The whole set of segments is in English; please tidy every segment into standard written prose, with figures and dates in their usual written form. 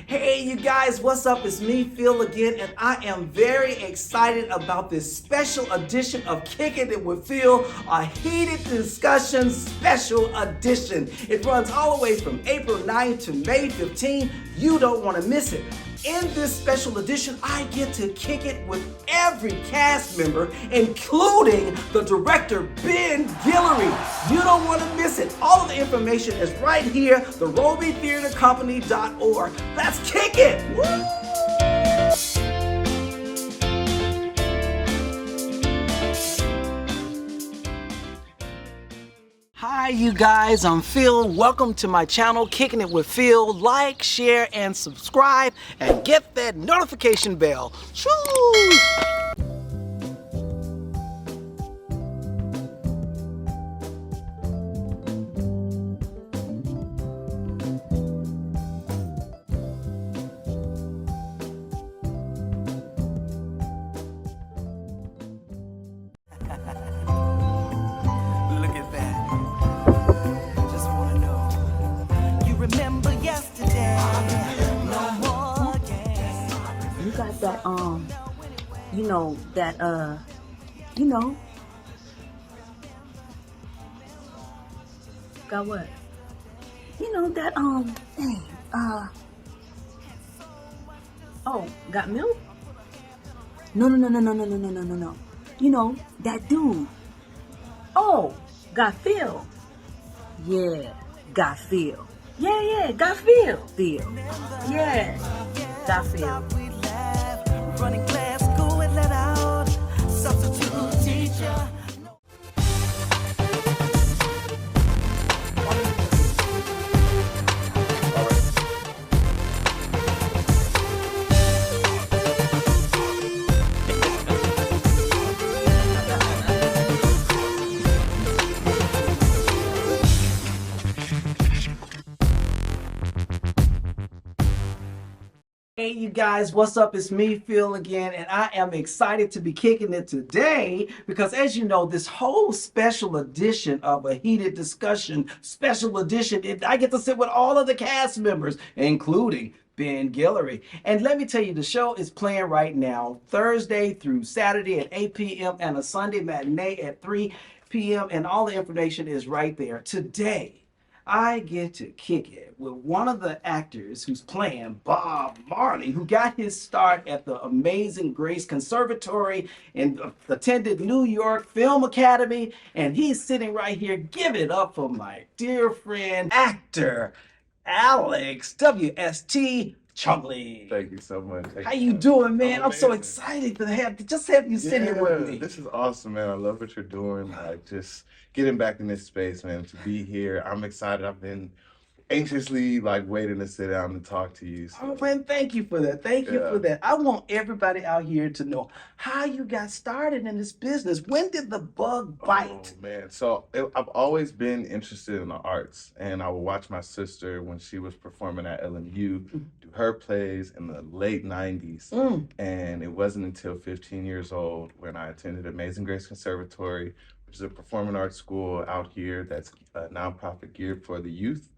Hey you guys, what's up? It's me, PhiL again, and I am very excited about this special edition of Kickin' It with PhiL, a heated discussion special edition. It runs all the way from April 9th to May 15th. You don't want to miss it. In this special edition, I get to kick it with every cast member, including the director, Ben Guillory. You don't want to miss it. All of the information is right here, therobytheatercompany.org. Let's kick it! Woo! Hi you guys, I'm PhiL. Welcome to my channel, Kicking It with PhiL. Like, share, and subscribe, and get that notification bell. Shoo! Look at that. Just wanna know. You remember yesterday? No more games. You got that, got what? Got milk? No. You know, that dude. Oh, got PhiL. Yeah, got PhiL. Yeah, got PhiL. Yeah, got PhiL. Running class, go and let out. Substitute teacher. Hey you guys, what's up? It's me, PhiL again, and I am excited to be kicking it today because as you know, this whole special edition of a heated discussion, special edition, I get to sit with all of the cast members, including Ben Guillory. And let me tell you, the show is playing right now, Thursday through Saturday at 8 p.m. and a Sunday matinee at 3 p.m. and all the information is right there. Today, I get to kick it with one of the actors who's playing Bob Marley, who got his start at the Amazing Grace Conservatory and attended New York Film Academy, and he's sitting right here. Give it up for my dear friend, actor Alex W.S.T. Chumley. Thank you so much. How you doing, man? I'm so amazing. excited to have you sit here with me. This is awesome, man. I love what you're doing. Like just getting back in this space, man. To be here, I'm excited. I've been anxiously waiting to sit down and talk to you. So. Oh man, thank you for that. Thank you for that. I want everybody out here to know how you got started in this business. When did the bug bite? Oh man, so I've always been interested in the arts, and I would watch my sister when she was performing at LMU do her plays in the late '90s, and it wasn't until 15 years old when I attended Amazing Grace Conservatory, which is a performing arts school out here that's a nonprofit geared for the youth.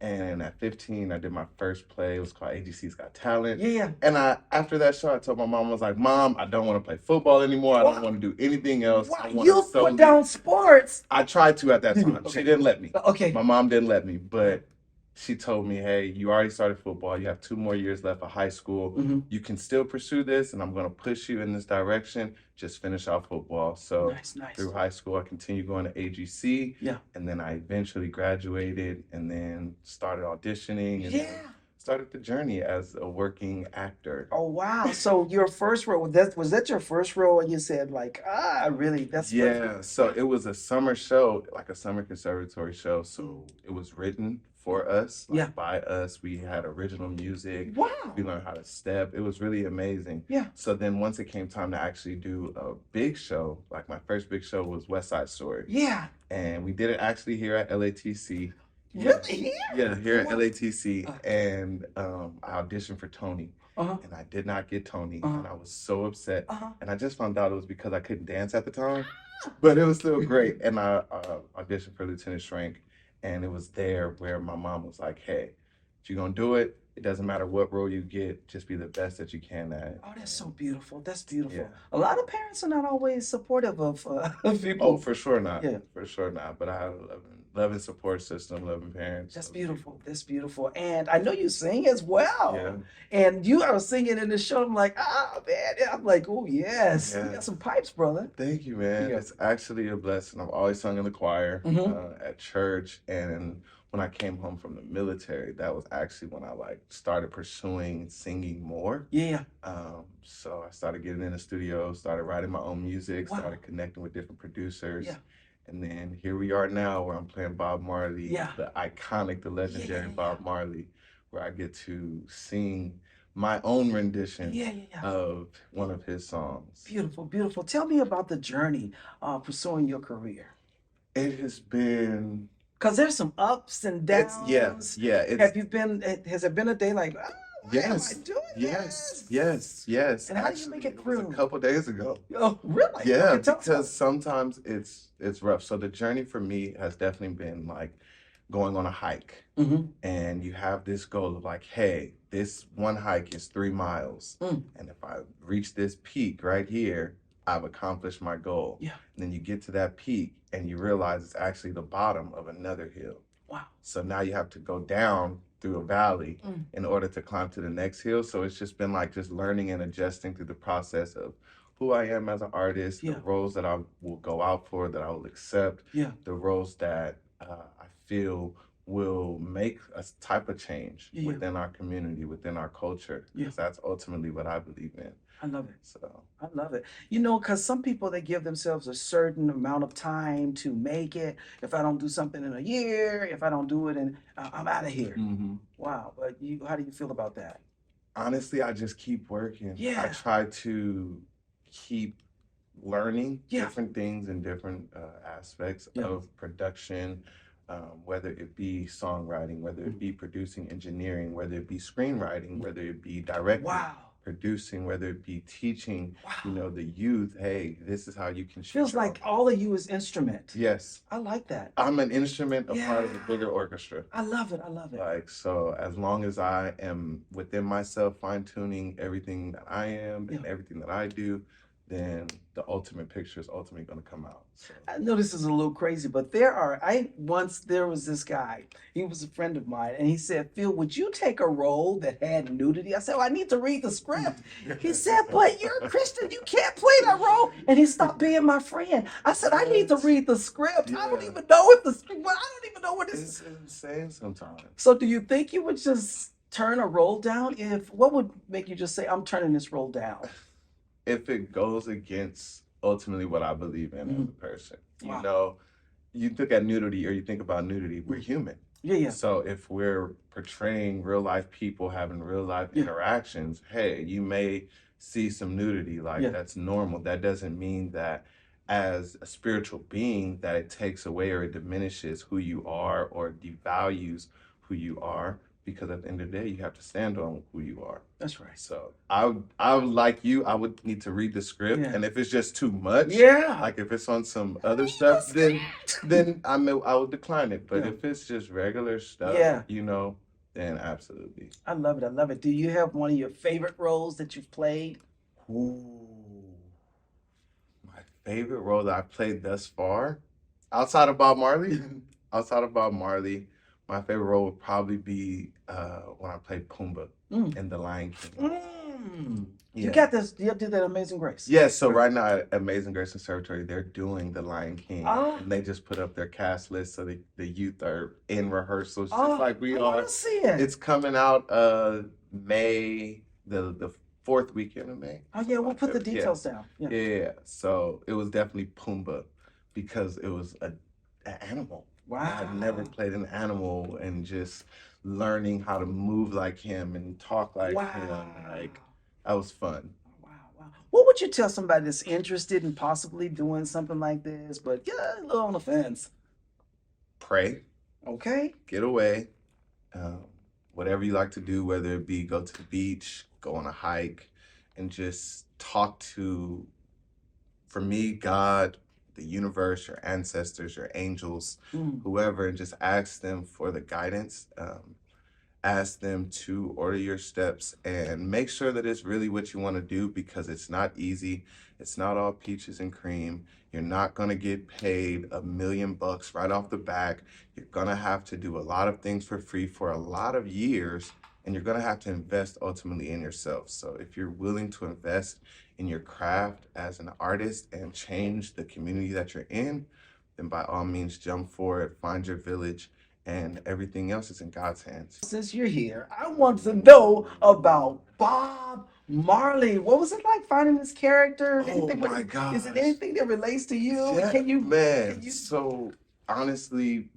And at 15, I did my first play. It was called AGC's Got Talent. Yeah. And after that show, I told my mom, I was like, Mom, I don't want to play football anymore. I don't want to do anything else. Wow, you put down sports. I tried to at that time. Okay. She didn't let me. Okay. My mom didn't let me, but she told me, hey, you already started football. You have 2 more years left of high school. You can still pursue this, and I'm going to push you in this direction. Just finish out football. So Nice. through high school, I continued going to AGC. Yeah. And then I eventually graduated and then started auditioning and started the journey as a working actor. Oh wow. So your first role, was that your first role and you said that's Yeah. So it was a summer show, like a summer conservatory show. So it was written for us, by us. We had original music. Wow. We learned how to step. It was really amazing. Yeah. So then once it came time to actually do a big show, like my first big show was West Side Story. Yeah. And we did it actually here at LATC. Really? Here? Yeah, here at LATC. And I auditioned for Tony. And I did not get Tony. And I was so upset. And I just found out it was because I couldn't dance at the time. But it was still great. And I auditioned for Lieutenant Schrank. And it was there where my mom was like, hey, If you're gonna do it, it doesn't matter what role you get, just be the best that you can at it. Oh, that's so beautiful. That's beautiful. Yeah. A lot of parents are not always supportive of people. Oh, for sure not. Yeah. For sure not. But I have a loving support system, loving parents. That's loving beautiful. people. That's beautiful. And I know you sing as well. Yeah. And you are singing in the show. I'm like, ah, man. I'm like, oh, yes. You Yeah. got some pipes, brother. Thank you, man. Yeah. It's actually a blessing. I've always sung in the choir at church, and when I came home from the military, that was actually when I like started pursuing singing more. Yeah. So I started getting in the studio, started writing my own music, Wow. started connecting with different producers. Yeah. And then here we are now where I'm playing Bob Marley, Yeah. the iconic, the legendary Yeah. Bob Marley, where I get to sing my own rendition Yeah. of one of his songs. Beautiful, beautiful. Tell me about the journey pursuing your career. It has been, Because there's some ups and downs. Have you been, has there been a day like, oh, why am I doing this? Yes. And how do you make it was through? a couple days ago. Oh, really? Yeah, Okay, tell us about because sometimes it's rough. So the journey for me has definitely been like going on a hike, it. and you have this goal of like, hey, this one hike is 3 miles, and if I reach this peak right here, I've accomplished my goal. Yeah. And then you get to that peak, and you realize it's actually the bottom of another hill. Wow. So now you have to go down through a valley in order to climb to the next hill. So it's just been like just learning and adjusting through the process of who I am as an artist, the roles that I will go out for, that I will accept, the roles that I feel will make a type of change within our community, within our culture. Because that's ultimately what I believe in. I love it. So I love it. You know, because some people, they give themselves a certain amount of time to make it. If I don't do something in a year, if I don't do it, and I'm out of here. Wow. But how do you feel about that? Honestly, I just keep working. Yeah. I try to keep learning different things in different aspects of production, whether it be songwriting, whether it be producing, engineering, whether it be screenwriting, whether it be directing. Wow. Producing, whether it be teaching, the youth, hey, this is how you can shoot. Feels like all of you is instrument. Yes. I like that. I'm an instrument, a part of a bigger orchestra. I love it. I love it. Like, so as long as I am within myself, fine-tuning everything that I am and everything that I do, then the ultimate picture is ultimately going to come out. So. I know this is a little crazy, but there was this guy, he was a friend of mine, and he said, "Phil, would you take a role that had nudity?" I said, "Well, I need to read the script." He said, "But you're a Christian, you can't play that role." And he stopped being my friend. I said, "I need to read the script. I don't even know what what this is." It's insane sometimes. So do you think you would just turn a role down? What would make you just say, "I'm turning this role down"? If it goes against ultimately what I believe in as a person. You know, you look at nudity or you think about nudity, we're human. Yeah. So if we're portraying real life people having real life interactions, hey, you may see some nudity, like that's normal. That doesn't mean that as a spiritual being that it takes away or it diminishes who you are or devalues who you are. Because at the end of the day, you have to stand on who you are. That's right. So I would like you. I would need to read the script, and if it's just too much, like if it's on some other stuff, then I would decline it. But if it's just regular stuff, then absolutely. I love it. I love it. Do you have one of your favorite roles that you've played? Ooh, my favorite role that I've played thus far, outside of Bob Marley, my favorite role would probably be when I played Pumbaa in The Lion King. You got this. You did that Amazing Grace. Yes. So right now at Amazing Grace Conservatory, they're doing The Lion King, and they just put up their cast list, so the youth are in rehearsals, just like we are. I want to see it. It's coming out May, the fourth weekend of May. Oh yeah, we'll put the details down. Yeah. So it was definitely Pumbaa because it was an animal. Wow. I've never played an animal, and just learning how to move like him and talk like him, like that was fun. Wow. What would you tell somebody that's interested in possibly doing something like this, but a little on the fence? Pray. Okay. Get away. Whatever you like to do, whether it be go to the beach, go on a hike, and just talk to, for me, God, the universe, your ancestors, your angels, whoever, and just ask them for the guidance. ask them to order your steps and make sure that it's really what you want to do, because it's not easy. It's not all peaches and cream. You're not going to get paid $1 million right off the back. You're going to have to do a lot of things for free for a lot of years, and you're going to have to invest ultimately in yourself. So if you're willing to invest in your craft as an artist and change the community that you're in, then by all means jump for it, find your village, and everything else is in God's hands. Since you're here, I want to know about Bob Marley. What was it like finding this character? Oh my gosh. Is it anything that relates to you? Yeah, Can you, man. can you- So honestly,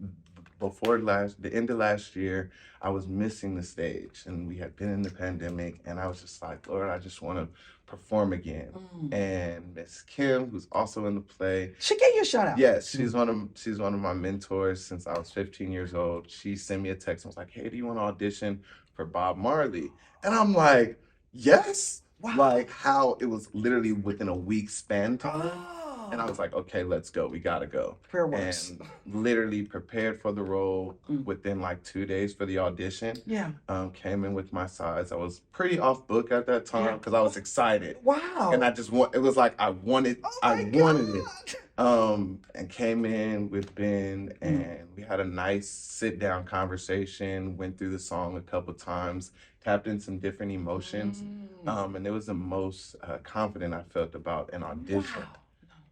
before the end of last year, I was missing the stage, and we had been in the pandemic, and I was just like, Lord, I just want to perform again. And Miss Kim, who's also in the play, She gave you a shout out. yes, she's one of my mentors since I was 15 years old. She sent me a text and was like, hey, do you want to audition for Bob Marley? And I'm like, yes. Wow. Like how it was literally within a week span time. Oh. And I was like, okay, let's go. We gotta go. Prayer works. And literally prepared for the role within like 2 days for the audition. Yeah. Came in with my size. I was pretty off book at that time Yeah. because I was excited. Wow. And I just it was like I wanted it. And came in with Ben, and we had a nice sit down conversation, went through the song a couple times, tapped in some different emotions. And it was the most confident I felt about an audition. Wow.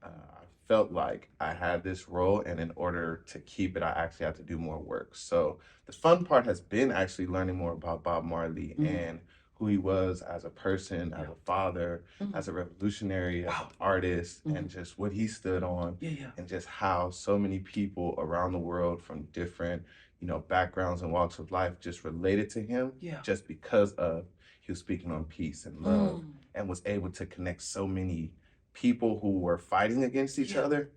I felt like I had this role, and in order to keep it, I actually had to do more work. So the fun part has been actually learning more about Bob Marley and who he was as a person, as a father, as a revolutionary, as an artist, and just what he stood on, and just how so many people around the world from different, backgrounds and walks of life just related to him, just because of he was speaking on peace and love, and was able to connect so many people who were fighting against each other,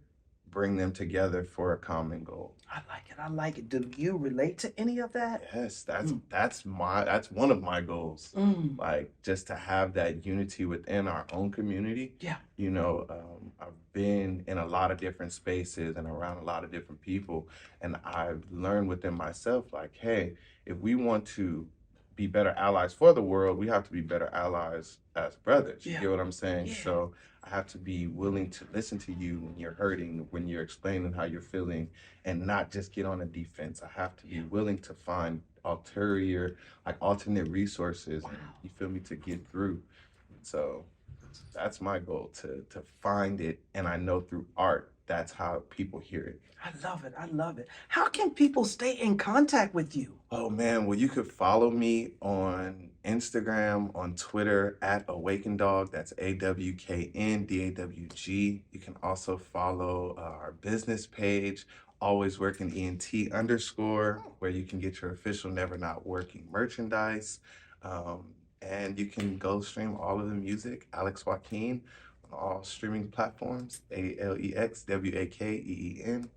bring them together for a common goal. I like it. I like it. Do you relate to any of that? Yes, that's one of my goals. Like just to have that unity within our own community. Yeah. I've been in a lot of different spaces and around a lot of different people, and I've learned within myself, like, hey, if we want to be better allies for the world, we have to be better allies as brothers. You get what I'm saying? Yeah. So I have to be willing to listen to you when you're hurting, when you're explaining how you're feeling, and not just get on a defense. I have to be willing to find alternate resources, and, you feel me, to get through. So that's my goal, to find it, and I know through art, that's how people hear it. I love it. I love it. How can people stay in contact with you? Oh man, well, you could follow me on Instagram, on Twitter at AwakenDawg. That's AWKNDAWG. You can also follow our business page, Always Working ENT_, where you can get your official Never Not Working merchandise. And you can go stream all of the music, Alex Joaquin, on all streaming platforms, ALEXWAKEEN.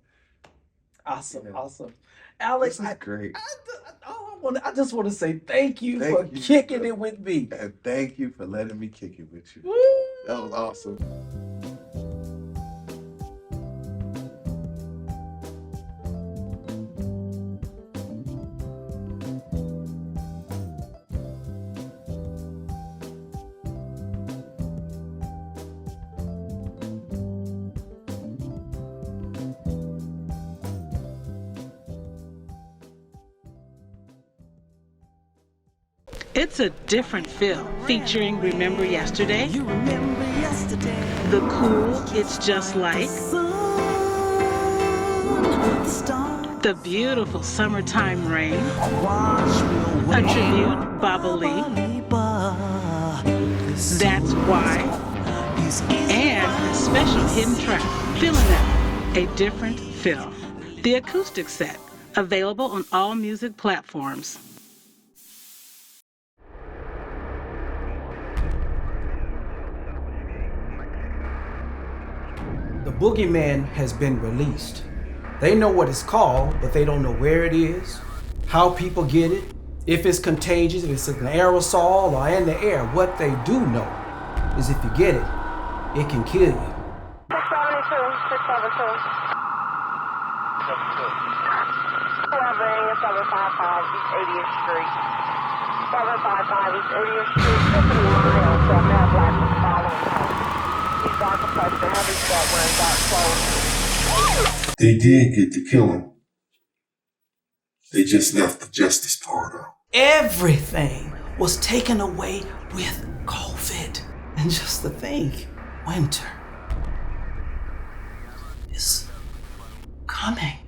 Awesome. Awesome. Alex, This is great. I just want to say thank you for kicking it with me. And thank you for letting me kick it with you. Woo! That was awesome. It's a different PhiL featuring Remember Yesterday, You remember yesterday. the cool It's Just Like, the beautiful Summertime Rain, a tribute Baba Lee, That's Why, and a special hidden track, Feeling That, a different PhiL. The acoustic set, available on all music platforms. The boogeyman has been released. They know what it's called, but they don't know where it is, how people get it, if it's contagious, if it's an aerosol or in the air. What they do know is if you get it, it can kill you. 672, 672. 11, Spring, 755 East 80th Street. 755 East 80th Street, Tiffany Miles, male black was following her. He's dark complected, heavy set, wearing dark clothes. They did get to kill him. They just left the justice part out. Everything was taken away with COVID. And just to think, winter is coming.